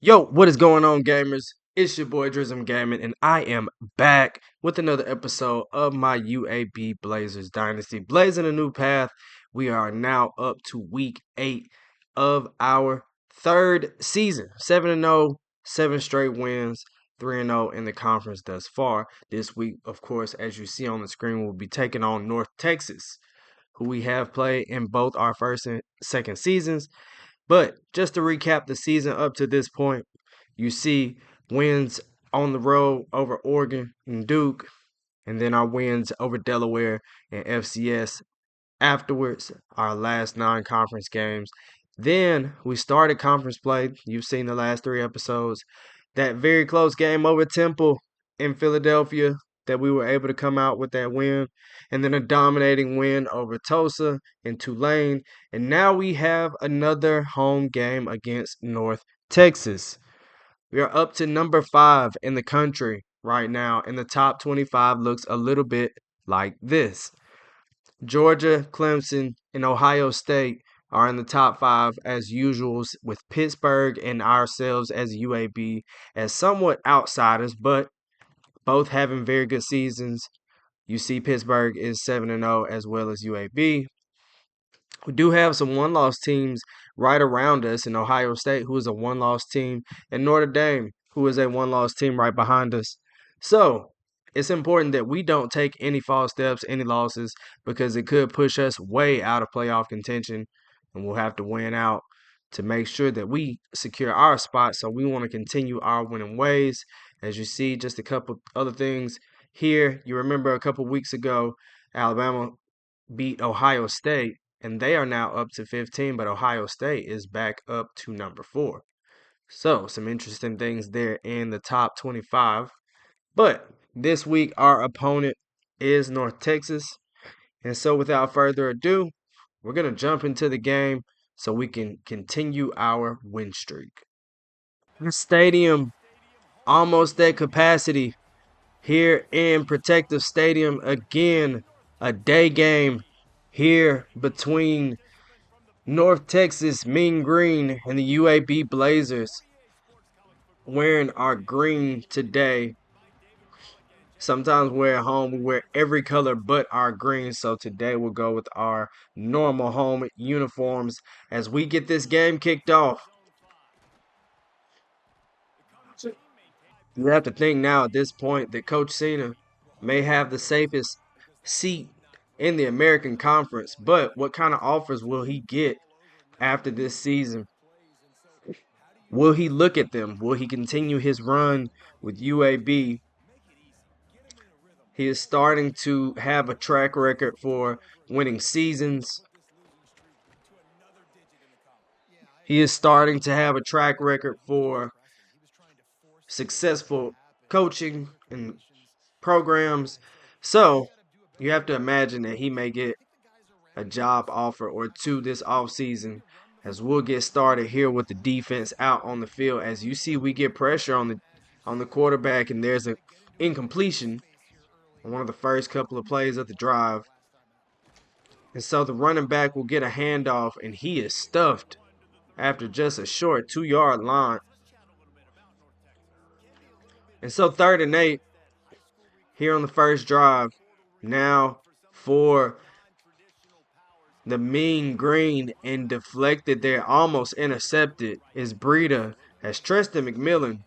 Yo, what is going on, gamers? It's your boy Drism Gaming, and I am back with another episode of my UAB Blazers Dynasty. Blazing a new path. We are now up to week 8 of our third season. 7-0, 7 straight wins, 3-0 in the conference thus far. This week, of course, as you see on the screen, we'll be taking on North Texas, who we have played in both our first and second seasons. But just to recap the season up to this point, you see wins on the road over Oregon and Duke, and then our wins over Delaware and FCS afterwards, our last non-conference games. Then we started conference play. You've seen the last 3 episodes. That very close game over Temple in Philadelphia that we were able to come out with that win. And then a dominating win over Tulsa and Tulane. And now we have another home game against North Texas. We are up to number 5 in the country right now. And the top 25 looks a little bit like this. Georgia, Clemson, and Ohio State are in the top 5 as usual, with Pittsburgh and ourselves as UAB as somewhat outsiders, but both having very good seasons. You see Pittsburgh is 7-0 as well as UAB. We do have some one-loss teams right around us in Ohio State, who is a one-loss team, and Notre Dame, who is a one-loss team right behind us. So it's important that we don't take any false steps, any losses, because it could push us way out of playoff contention, and we'll have to win out to make sure that we secure our spot. So we want to continue our winning ways. As you see, just a couple other things here. You remember a couple weeks ago, Alabama beat Ohio State, and they are now up to 15, but Ohio State is back up to number 4. So some interesting things there in the top 25. But this week, our opponent is North Texas. And so without further ado, we're going to jump into the game so we can continue our win streak. The stadium almost at capacity here in Protective Stadium. Again, a day game here between North Texas Mean Green and the UAB Blazers. Wearing our green today. Sometimes we're at home, we wear every color but our green. So today we'll go with our normal home uniforms as we get this game kicked off. You have to think now at this point that Coach Cena may have the safest seat in the American Conference, but what kind of offers will he get after this season? Will he look at them? Will he continue his run with UAB? He is starting to have a track record for winning seasons. He is starting to have a track record for successful coaching and programs. So you have to imagine that he may get a job offer or two this offseason, as we'll get started here with the defense out on the field. As you see, we get pressure on the quarterback, and there's an incompletion on one of the first couple of plays of the drive. And so the running back will get a handoff, and he is stuffed after just a short 2-yard line. And so 3rd and 8 here on the first drive. Now for the Mean Green, and deflected there, almost intercepted, is Breida, as Triston McMillan,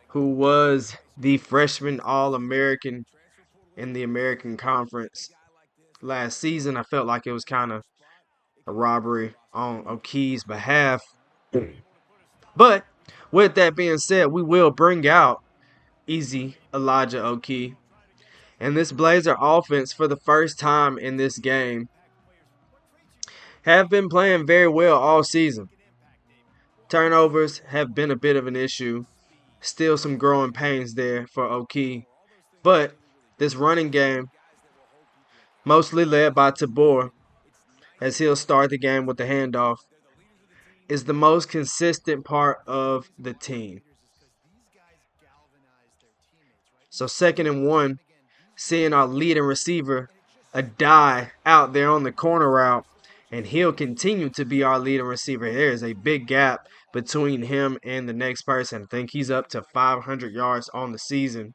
who was the freshman All-American in the American Conference last season. I felt like it was kind of a robbery on Oehlke's behalf. But with that being said, we will bring out Easy Elijah Oehlke. And this Blazer offense, for the first time in this game, have been playing very well all season. Turnovers have been a bit of an issue. Still some growing pains there for Oehlke. But this running game, mostly led by Tabor, as he'll start the game with the handoff, is the most consistent part of the team. So 2nd and 1, seeing our leading receiver, Adai, out there on the corner route, and he'll continue to be our leading receiver. There is a big gap between him and the next person. I think he's up to 500 yards on the season.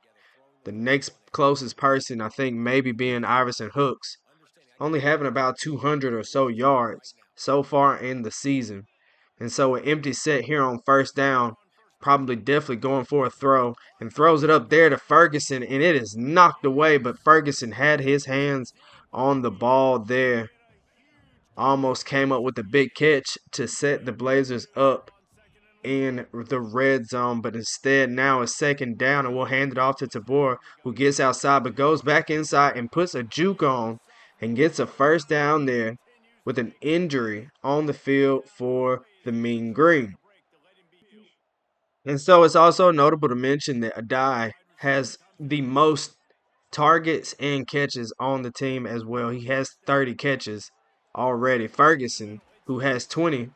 The next closest person, I think, maybe being Iverson Hooks, only having about 200 or so yards so far in the season. And so an empty set here on first down, probably definitely going for a throw, and throws it up there to Ferguson, and it is knocked away, but Ferguson had his hands on the ball there. Almost came up with a big catch to set the Blazers up in the red zone, but instead now it's second down, and we'll hand it off to Tabor, who gets outside but goes back inside and puts a juke on and gets a first down there with an injury on the field for the Mean Green. And so it's also notable to mention that Adai has the most targets and catches on the team as well. He has 30 catches already. Ferguson, who has 20,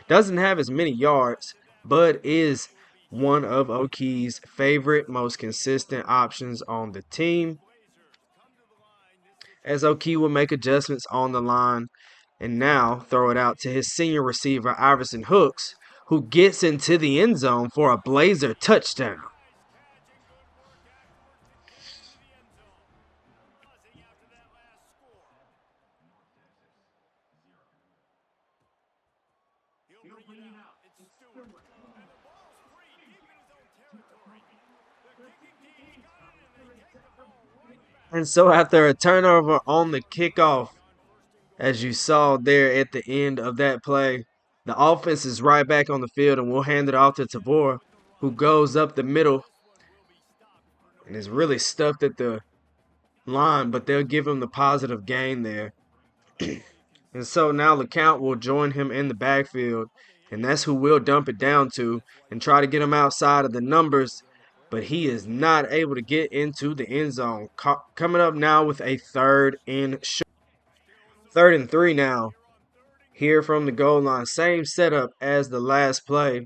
doesn't have as many yards, but is one of Oehlke's favorite, most consistent options on the team. As Oehlke will make adjustments on the line and now throw it out to his senior receiver, Iverson Hooks, who gets into the end zone for a Blazer touchdown. And so after a turnover on the kickoff, as you saw there at the end of that play, the offense is right back on the field, and we'll hand it off to Tabor, who goes up the middle and is really stuffed at the line, but they'll give him the positive gain there. And so now LeCount will join him in the backfield, and that's who we'll dump it down to and try to get him outside of the numbers, but he is not able to get into the end zone. Coming up now with a third and 3 now. Here from the goal line, same setup as the last play.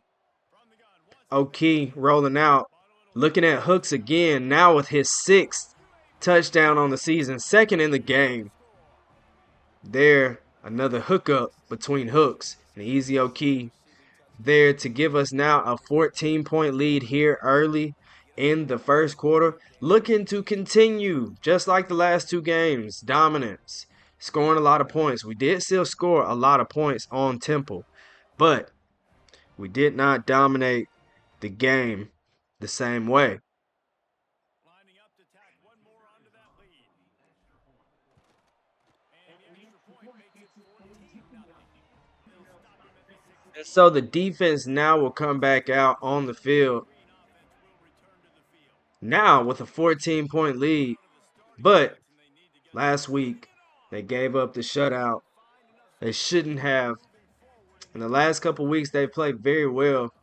Oehlke rolling out, looking at Hooks again, now with his 6th touchdown on the season, 2nd in the game. There, another hookup between Hooks and Easy Oehlke there to give us now a 14-point lead here early in the first quarter. Looking to continue, just like the last 2 games, dominance, scoring a lot of points. We did still score a lot of points on Temple, but we did not dominate the game the same way. And so the defense now will come back out on the field now with a 14-point lead. But last week they gave up the shutout. They shouldn't have. In the last couple weeks they've played very well,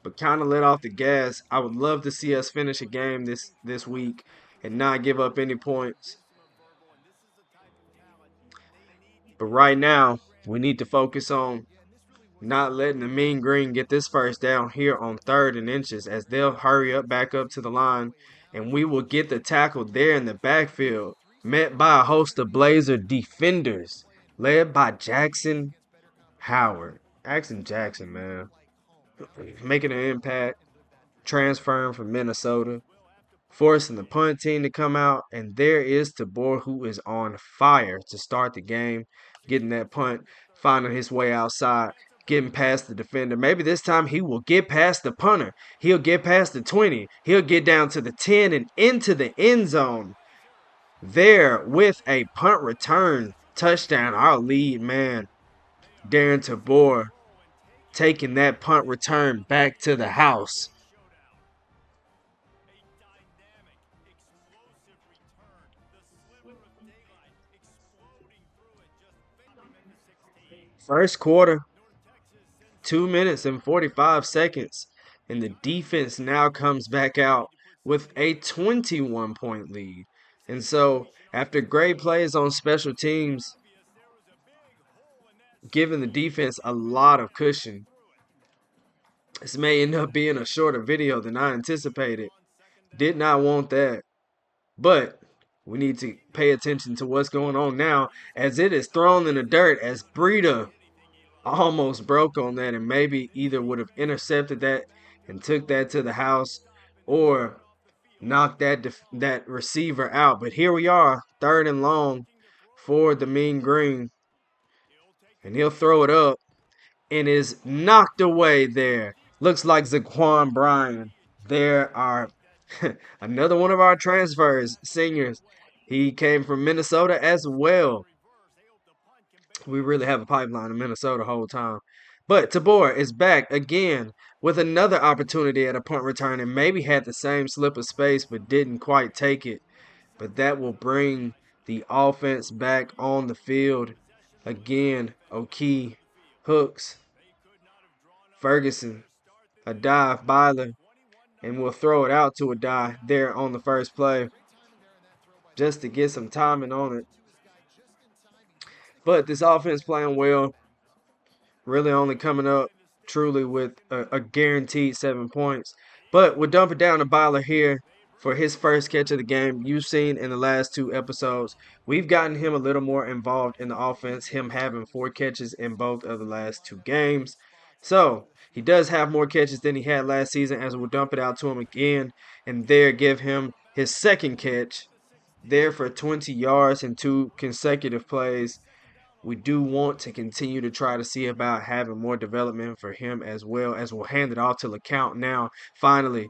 but kind of let off the gas. I would love to see us finish a game this week and not give up any points. But right now, we need to focus on not letting the Mean Green get this first down here on 3rd and inches, as they'll hurry up back up to the line, and we will get the tackle there in the backfield, met by a host of Blazer defenders, led by Jackson Howard. Jackson, man, making an impact, transferring from Minnesota, forcing the punt team to come out, and there is Tabor, who is on fire to start the game, getting that punt, finding his way outside, getting past the defender. Maybe this time he will get past the punter. He'll get past the 20. He'll get down to the 10 and into the end zone. There with a punt return touchdown, our lead man, Darren Tabor, taking that punt return back to the house. First quarter, 2 minutes and 45 seconds, and the defense now comes back out with a 21-point lead. And so, after great plays on special teams, giving the defense a lot of cushion, this may end up being a shorter video than I anticipated. Did not want that. But we need to pay attention to what's going on now, as it is thrown in the dirt as Breida almost broke on that and maybe either would have intercepted that and took that to the house or knocked that receiver out. But here we are, 3rd and long for the Mean Green. And he'll throw it up and is knocked away there. Looks like Zaquan Bryan. There are another one of our transfers, seniors. He came from Minnesota as well. We really have a pipeline in Minnesota the whole time. But Tabor is back again with another opportunity at a punt return and maybe had the same slip of space but didn't quite take it. But that will bring the offense back on the field. Again, Oehlke, Hooks, Ferguson, a dive, Byler, and we'll throw it out to a die there on the first play just to get some timing on it. But this offense playing well, really only coming up truly with a guaranteed 7 points. But we'll dump it down to Byler here for his first catch of the game. You've seen in the last 2 episodes, we've gotten him a little more involved in the offense, him having 4 catches in both of the last 2 games. So he does have more catches than he had last season, as we'll dump it out to him again and there give him his second catch there for 20 yards in 2 consecutive plays. We do want to continue to try to see about having more development for him as well, as we'll hand it off to LeCount now. Finally,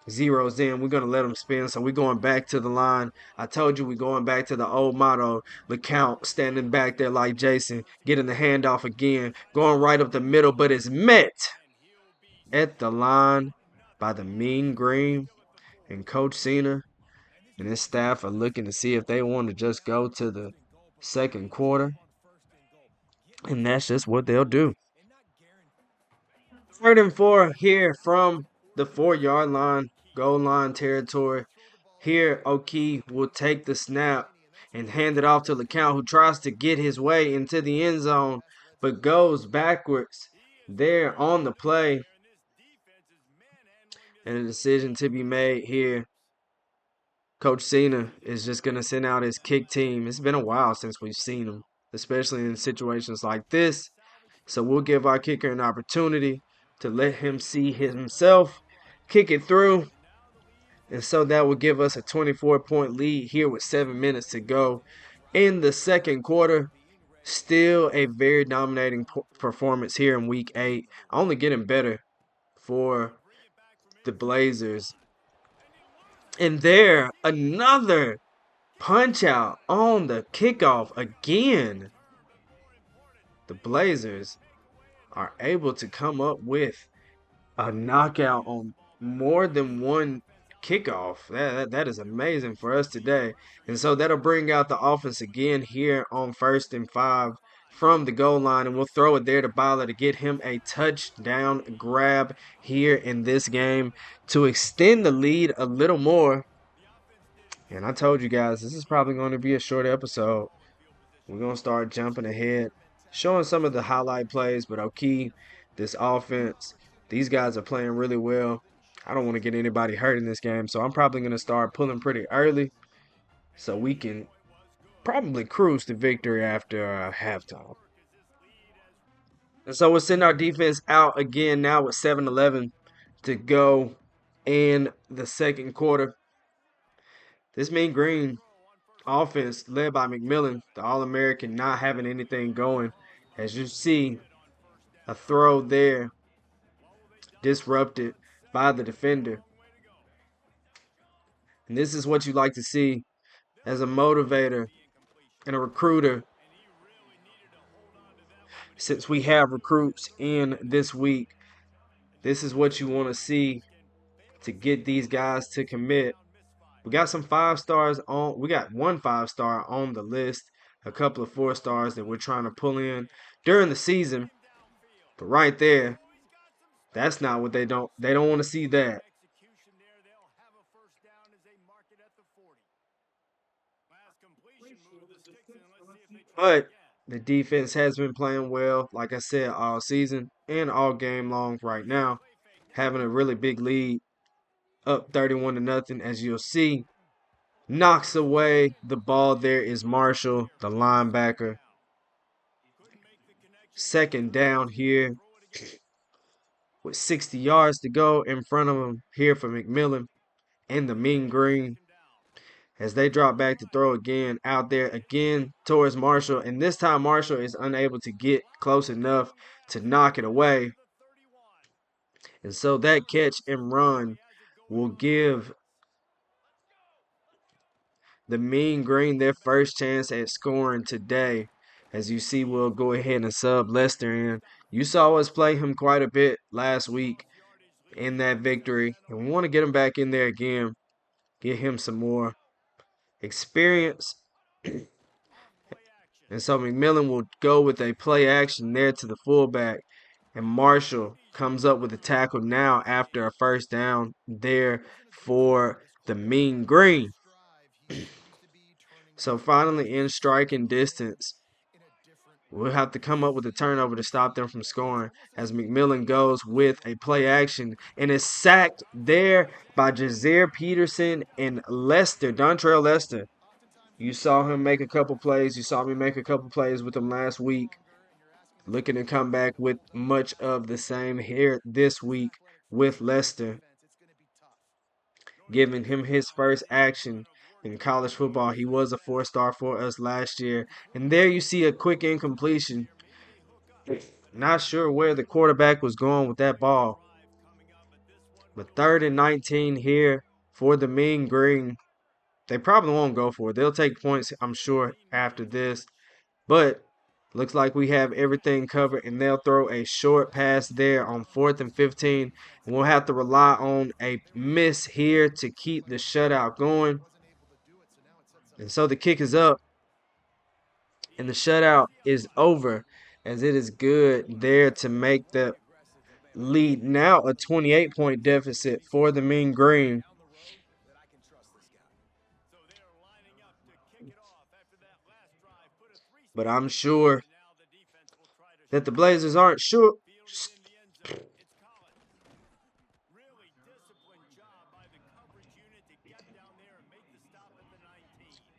zeroes in. We're going to let him spin, so we're going back to the line. I told you we're going back to the old motto. LeCount standing back there like Jason, getting the handoff again, going right up the middle, but it's met at the line by the Mean Green. And Coach Cena and his staff are looking to see if they want to just go to the second quarter. And that's just what they'll do. 3rd and 4 here from the 4-yard line, goal line territory. Here, Oehlke will take the snap and hand it off to LeCount, who tries to get his way into the end zone, but goes backwards there on the play. And a decision to be made here. Coach Cena is just going to send out his kick team. It's been a while since we've seen him, especially in situations like this. So we'll give our kicker an opportunity to let him see himself kick it through. And so that will give us a 24-point lead here with 7 minutes to go in the second quarter. Still a very dominating performance here in week 8. Only getting better for the Blazers. And there, another punch out on the kickoff again. The Blazers are able to come up with a knockout on more than one kickoff. That is amazing for us today. And so that'll bring out the offense again here on 1st and 5 from the goal line. And we'll throw it there to Byler to get him a touchdown grab here in this game to extend the lead a little more. And I told you guys, this is probably going to be a short episode. We're going to start jumping ahead, showing some of the highlight plays, but Oehlke, this offense, these guys are playing really well. I don't want to get anybody hurt in this game, so I'm probably going to start pulling pretty early so we can probably cruise to victory after halftime. And so we'll send our defense out again now with 7-11 to go in the second quarter. This Mean Green offense led by McMillan, the All-American, not having anything going. As you see, a throw there disrupted by the defender. And this is what you like to see as a motivator and a recruiter. Since we have recruits in this week, this is what you want to see to get these guys to commit. We got some 5-stars on. We got 1 5-star on the list, a couple of 4-stars that we're trying to pull in during the season. But right there, that's not what they don't want to see that. But the defense has been playing well, like I said, all season and all game long right now. Having a really big lead, up 31-0, as you'll see. Knocks away the ball. There is Marshall, the linebacker. second down here with 60 yards to go in front of him here for McMillan and the Mean Green as they drop back to throw again out there again towards Marshall. And this time Marshall is unable to get close enough to knock it away. And so that catch and run will give the Mean Green their first chance at scoring today. As you see, we'll go ahead and sub Lester in. You saw us play him quite a bit last week in that victory, and we want to get him back in there again, get him some more experience. And so McMillan will go with a play action there to the fullback, and Marshall comes up with a tackle now after a first down there for the Mean Green. So finally in striking distance, we'll have to come up with a turnover to stop them from scoring as McMillan goes with a play action and is sacked there by Jasire, Peterson, and Lester, Dontrell Lester. You saw him make a couple plays. You saw me make a couple plays with him last week. Looking to come back with much of the same here this week with Lester, giving him his first action in college football. He was a 4-star for us last year. And there you see a quick incompletion. Not sure where the quarterback was going with that ball. But 3rd and 19 here for the Mean Green. They probably won't go for it. They'll take points, I'm sure, after this. But looks like we have everything covered, and they'll throw a short pass there on 4th and 15. And we'll have to rely on a miss here to keep the shutout going. And so the kick is up, and the shutout is over as it is good there to make the lead now a 28-point deficit for the Mean Green. But I'm sure that the Blazers aren't sure.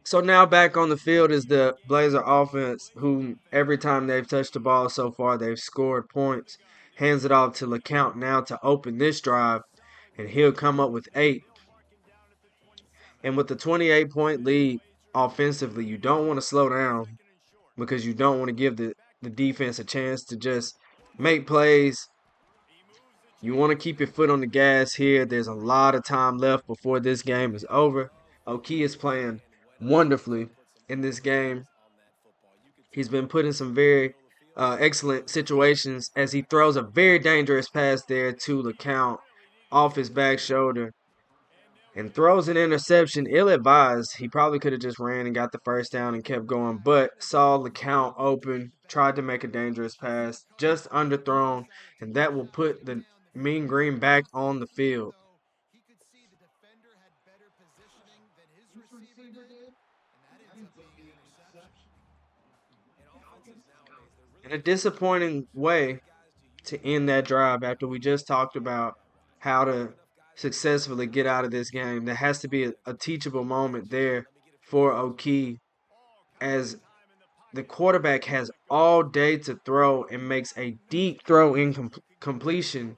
So now back on the field is the Blazer offense, who every time they've touched the ball so far, they've scored points. Hands it off to LeCount now to open this drive, and he'll come up with 8. And with the 28-point lead offensively, you don't want to slow down because you don't want to give the defense a chance to just make plays. You want to keep your foot on the gas here. There's a lot of time left before this game is over. Oehlke is playing wonderfully in this game. He's been put in some very excellent situations as he throws a very dangerous pass there to LeCount off his back shoulder and throws an interception. Ill-advised. He probably could have just ran and got the first down and kept going, but saw LeCount open, tried to make a dangerous pass, just underthrown, and that will put the Mean Green back on the field. In a disappointing way to end that drive after we just talked about how to successfully get out of this game. There has to be a teachable moment there for Oehlke as the quarterback has all day to throw and makes a deep throw completion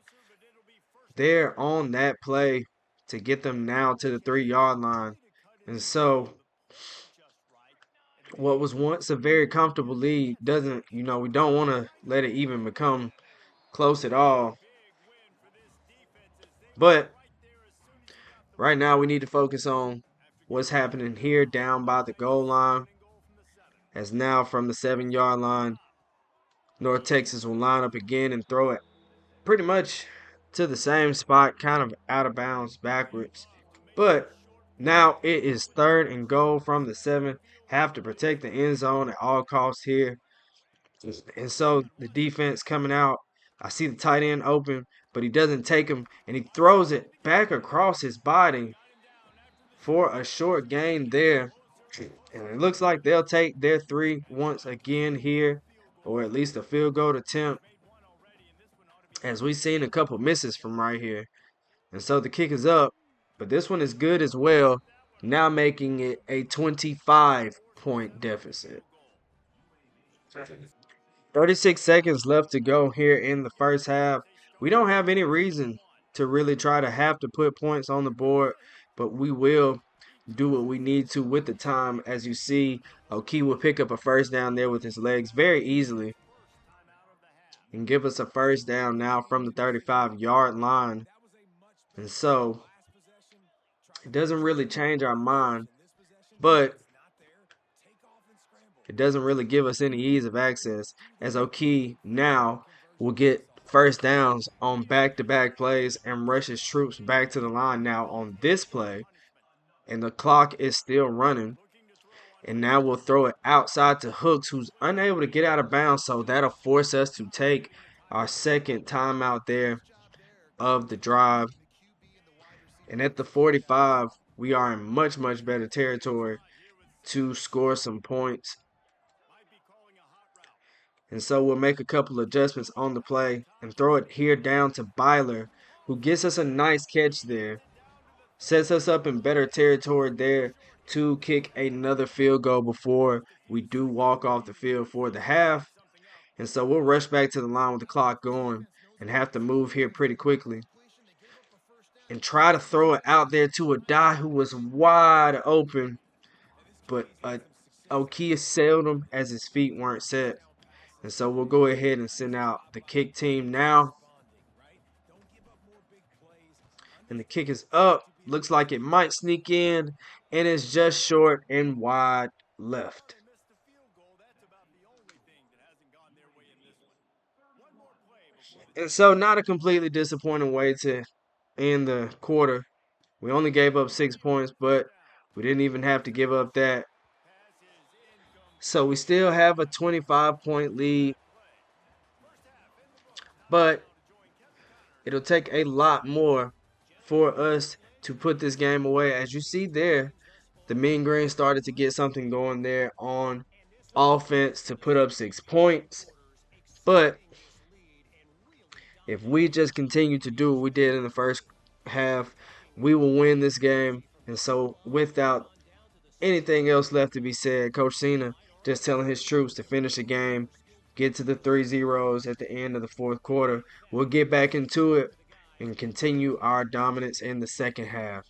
there on that play to get them now to the 3-yard line. And so what was once a very comfortable lead doesn't, we don't want to let it even become close at all. But right now we need to focus on what's happening here down by the goal line. As now from the 7-yard line, North Texas will line up again and throw it pretty much to the same spot, kind of out of bounds backwards. But now it is 3rd and goal from the 7. Have to protect the end zone at all costs here. And so the defense coming out. I see the tight end open, but he doesn't take him, and he throws it back across his body for a short gain there. And it looks like they'll take their 3 once again here, or at least a field goal attempt, as we've seen a couple misses from right here. And so the kick is up, but this one is good as well, now making it a 25-point deficit. 36 seconds left to go here in the first half. We don't have any reason to really try to have to put points on the board, but we will do what we need to with the time. As you see, Oehlke will pick up a first down there with his legs very easily and give us a first down now from the 35-yard line. And so it doesn't really change our mind, but it doesn't really give us any ease of access, as Oehlke now will get first downs on back-to-back plays and rush his troops back to the line now on this play. And the clock is still running. And now we'll throw it outside to Hooks, who's unable to get out of bounds. So that'll force us to take our second timeout there of the drive. And at the 45, we are in much, much better territory to score some points. And so we'll make a couple adjustments on the play and throw it here down to Byler, who gets us a nice catch there. Sets us up in better territory there to kick another field goal before we do walk off the field for the half. And so we'll rush back to the line with the clock going and have to move here pretty quickly. And try to throw it out there to a guy who was wide open. But Oehlke sailed him as his feet weren't set. And so we'll go ahead and send out the kick team now. And the kick is up. Looks like it might sneak in. And it's just short and wide left. And so not a completely disappointing way to end the quarter. We only gave up 6 points, but we didn't even have to give up that. So we still have a 25-point lead. But it'll take a lot more for us to put this game away. As you see there, the Mean Green started to get something going there on offense to put up 6 points. But if we just continue to do what we did in the first half, we will win this game. And so without anything else left to be said, Coach Cena just telling his troops to finish the game, get to the 3-0s at the end of the fourth quarter. We'll get back into it and continue our dominance in the second half.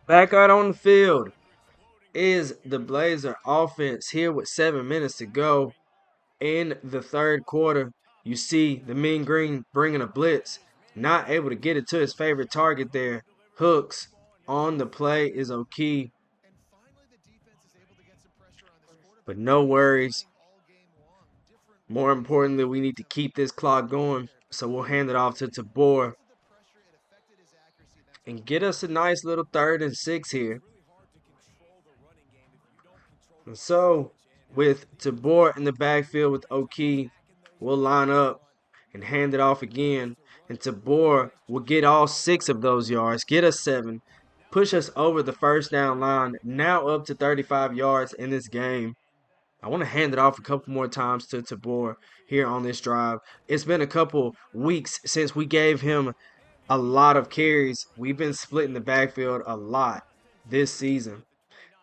Back out on the field is the Blazer offense here with 7 minutes to go in the third quarter. You see the Mean Green bringing a blitz, not able to get it to his favorite target there. Hooks on the play is Oehlke. But no worries. More importantly, we need to keep this clock going. So we'll hand it off to Tabor and get us a nice little 3rd and 6 here. And so with Tabor in the backfield with Oehlke, we'll line up and hand it off again. And Tabor will get all 6 of those yards, get us 7, push us over the first down line, now up to 35 yards in this game. I want to hand it off a couple more times to Tabor here on this drive. It's been a couple weeks since we gave him a lot of carries. We've been splitting the backfield a lot this season.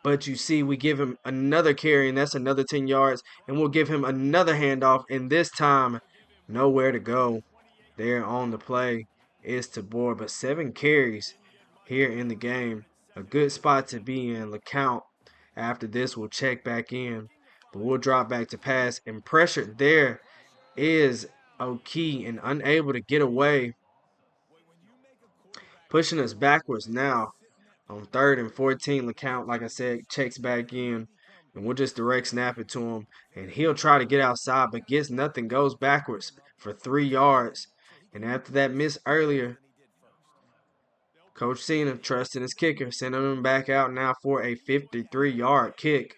But you see, we give him another carry, and that's another 10 yards. And we'll give him another handoff, and this time, nowhere to go. There on the play is Tabor. But 7 carries here in the game. A good spot to be in. LeCount, after this, will check back in. But we'll drop back to pass. And pressured there is Oehlke and unable to get away. Pushing us backwards now. On 3rd and 14, LeCount, like I said, checks back in. And we'll just direct snap it to him. And he'll try to get outside, but gets nothing, goes backwards for 3 yards. And after that miss earlier, Coach Cena trusting his kicker, sending him back out now for a 53-yard kick.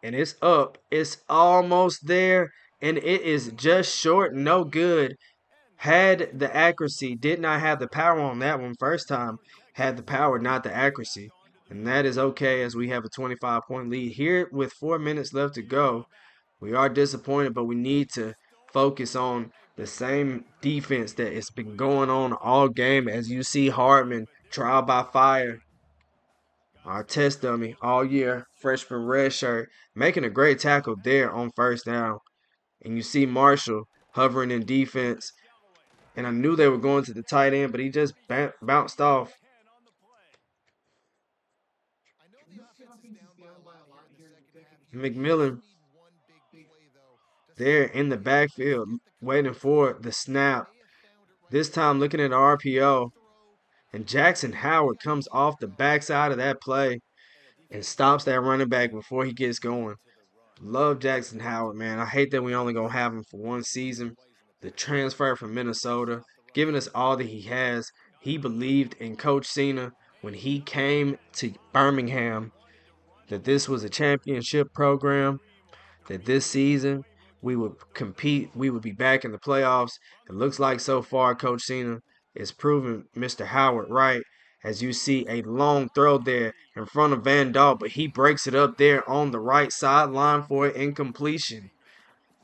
And it's up. It's almost there, and it is just short, no good. Had the accuracy, did not have the power on that one first time. Had the power, not the accuracy. And that is okay as we have a 25-point lead here with 4 minutes left to go. We are disappointed, but we need to focus on the same defense that has been going on all game. As you see Hardman, trial by fire, our test dummy all year, freshman redshirt, making a great tackle there on first down. And you see Marshall hovering in defense. And I knew they were going to the tight end, but he just bounced off. McMillan there in the backfield waiting for the snap. This time looking at RPO. And Jackson Howard comes off the backside of that play and stops that running back before he gets going. Love Jackson Howard, man. I hate that we only going to have him for one season. The transfer from Minnesota, giving us all that he has. He believed in Coach Cena when he came to Birmingham that this was a championship program, that this season we would compete, we would be back in the playoffs. It looks like so far Coach Cena is proving Mr. Howard right. As you see a long throw there in front of Van Dahl, but he breaks it up there on the right sideline for an incompletion.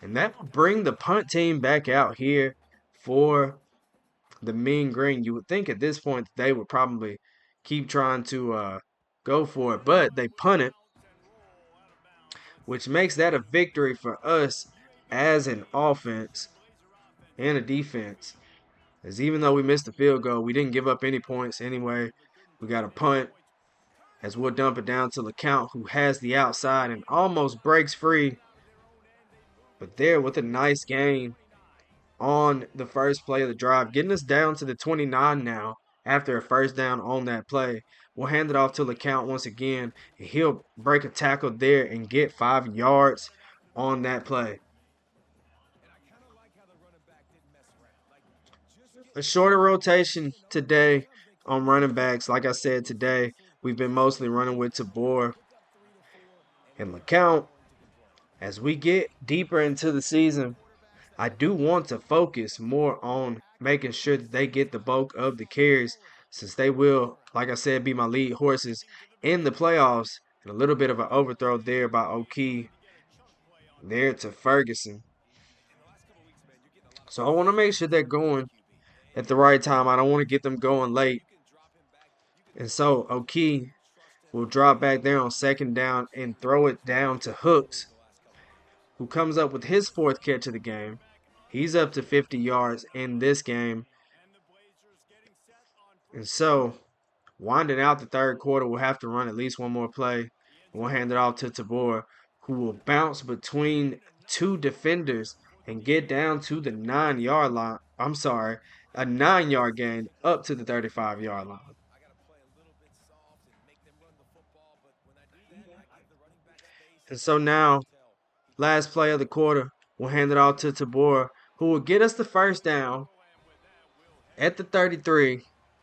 And that will bring the punt team back out here for the Mean Green. You would think at this point they would probably keep trying to go for it, but they punt it, which makes that a victory for us as an offense and a defense. As even though we missed the field goal, we didn't give up any points anyway. We got a punt as we'll dump it down to LeCount, who has the outside and almost breaks free. But there with a nice gain on the first play of the drive, getting us down to the 29 now after a first down on that play. We'll hand it off to LeCount once again, and he'll break a tackle there and get 5 yards on that play. A shorter rotation today on running backs. Like I said, today we've been mostly running with Tabor and LeCount. As we get deeper into the season, I do want to focus more on making sure that they get the bulk of the carries, since they will, like I said, be my lead horses in the playoffs. And a little bit of an overthrow there by Oehlke there to Ferguson. So I want to make sure they're going at the right time. I don't want to get them going late. And so Oehlke will drop back there on second down and throw it down to Hooks, who comes up with his 4th catch of the game. He's up to 50 yards in this game. And so, winding out the third quarter, we'll have to run at least one more play. We'll hand it off to Tabor, who will bounce between 2 defenders and get down to the 9-yard line. I'm sorry, a 9-yard gain up to the 35-yard line. And so now, last play of the quarter, we'll hand it off to Tabor, who will get us the first down at the 33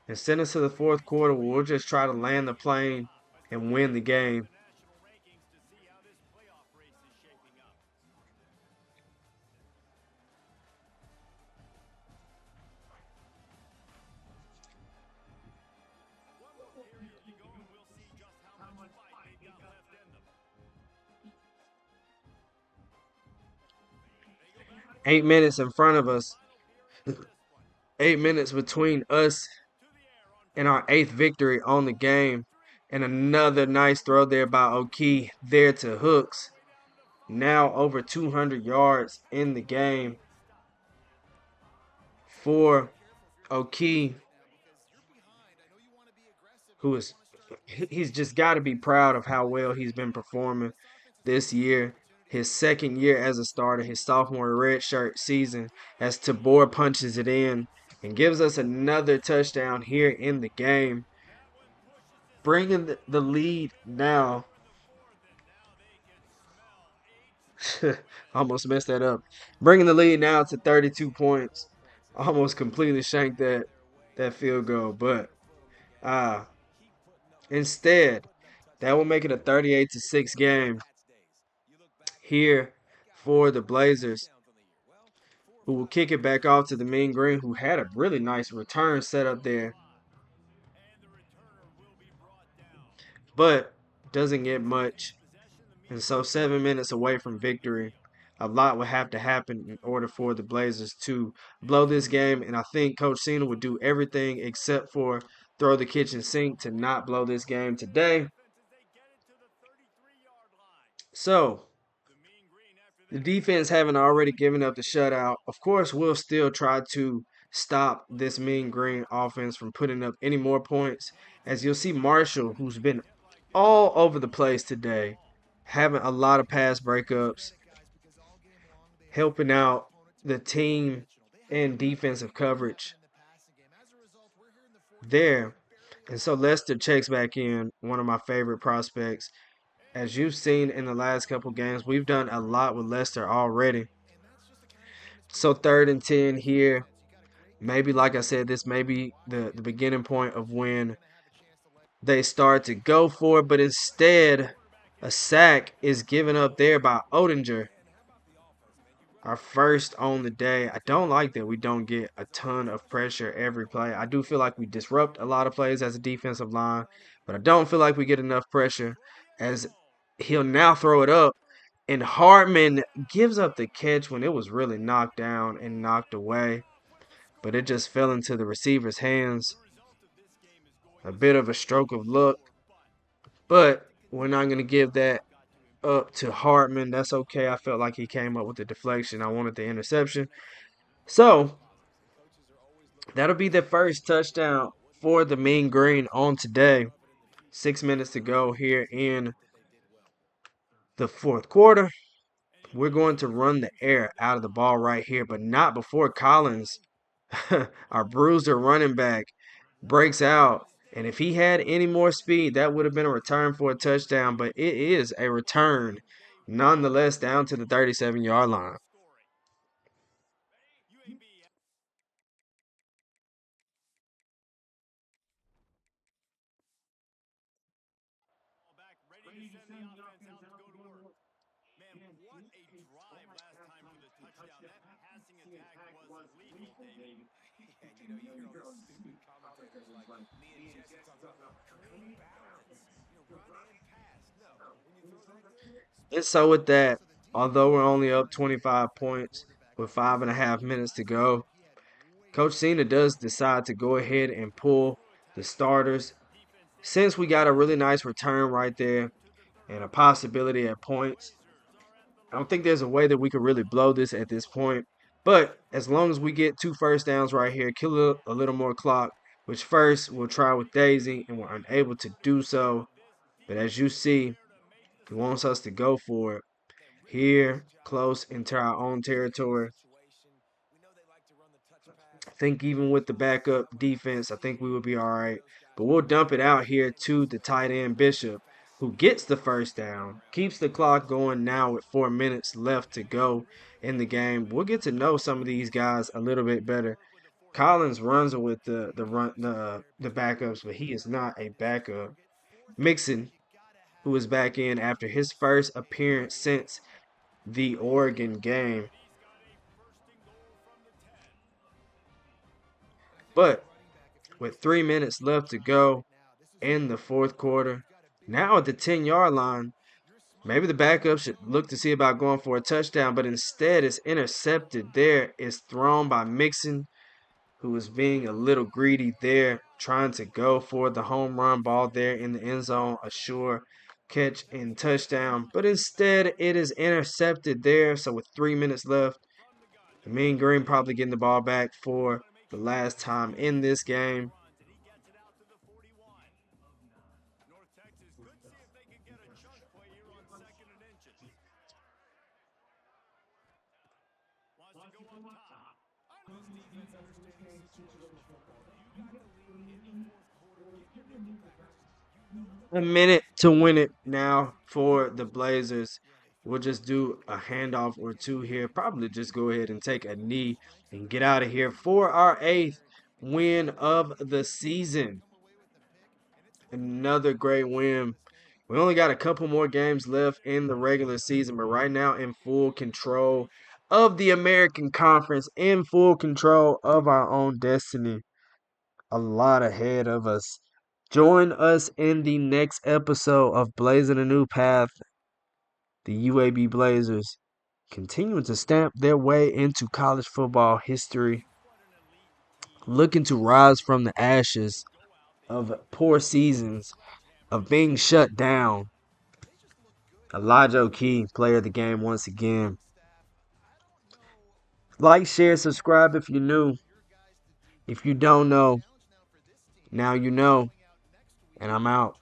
and send us to the 4th quarter where we'll just try to land the plane and win the game. Eight minutes in front of us. 8 minutes between us and our 8th victory on the game. And another nice throw there by Oehlke there to Hooks. Now over 200 yards in the game for Oehlke, he's just got to be proud of how well he's been performing this year. His 2nd year as a starter, his sophomore redshirt season, as Tabor punches it in and gives us another touchdown here in the game, bringing the lead now Almost messed that up. Bringing the lead now to 32 points. Almost completely shanked that field goal, but uh instead, that will make it a 38-6 game here for the Blazers, who will kick it back off to the Mean Green, who had a really nice return set up there, but doesn't get much. And so 7 minutes away from victory. A lot would have to happen in order for the Blazers to blow this game. And I think Coach Cena would do everything except for throw the kitchen sink to not blow this game today. So the defense having already given up the shutout, of course, we'll still try to stop this Mean Green offense from putting up any more points. As you'll see Marshall, who's been all over the place today, having a lot of pass breakups, helping out the team in defensive coverage there. And so Lester checks back in, one of my favorite prospects. As you've seen in the last couple games, we've done a lot with Lester already. So 3rd and 10 here. Maybe, like I said, this may be the beginning point of when they start to go for it, but instead, a sack is given up there by Oehlke. Our first on the day. I don't like that we don't get a ton of pressure every play. I do feel like we disrupt a lot of plays as a defensive line, but I don't feel like we get enough pressure as he'll now throw it up. And Hartman gives up the catch when it was really knocked down and knocked away, but it just fell into the receiver's hands. A bit of a stroke of luck, but we're not going to give that up to Hartman. That's okay. I felt like he came up with the deflection. I wanted the interception. So that'll be the first touchdown for the Mean Green on today. 6 minutes to go here in the fourth quarter. We're going to run the air out of the ball right here, but not before Collins, our bruiser running back, breaks out. And if he had any more speed, that would have been a return for a touchdown, but it is a return nonetheless down to the 37-yard line. And so with that, although we're only up 25 points with 5.5 minutes to go, Coach Cena does decide to go ahead and pull the starters. Since we got a really nice return right there and a possibility at points, I don't think there's a way that we could really blow this at this point. But as long as we get 2 first downs right here, kill a little more clock, which first we'll try with Daisy, and we're unable to do so. But as you see, he wants us to go for it here, close into our own territory. I think even with the backup defense, I think we will be all right. But we'll dump it out here to the tight end Bishop, who gets the first down, keeps the clock going now with 4 minutes left to go in the game. We'll get to know some of these guys a little bit better. Collins runs with the backups, but he is not a backup. Mixon, who is back in after his first appearance since the Oregon game. But with 3 minutes left to go in the fourth quarter, now at the 10-yard line, maybe the backup should look to see about going for a touchdown, but instead it's intercepted there. It's thrown by Mixon, who is being a little greedy there, trying to go for the home run ball there in the end zone, a sure catch and touchdown. But instead it is intercepted there. So with 3 minutes left, the Mean Green probably getting the ball back for the last time in this game. A minute to win it now for the Blazers. we'll just do a handoff or two here. Probably just go ahead and take a knee and get out of here for our 8th win of the season. Another great win. We only got a couple more games left in the regular season, but right now in full control of the American Conference, in full control of our own destiny. A lot ahead of us. Join us in the next episode of Blazing a New Path. The UAB Blazers continuing to stamp their way into college football history, looking to rise from the ashes of poor seasons, of being shut down. Elijah Oehlke, player of the game once again. Like, share, subscribe if you're new. If you don't know, now you know. And I'm out.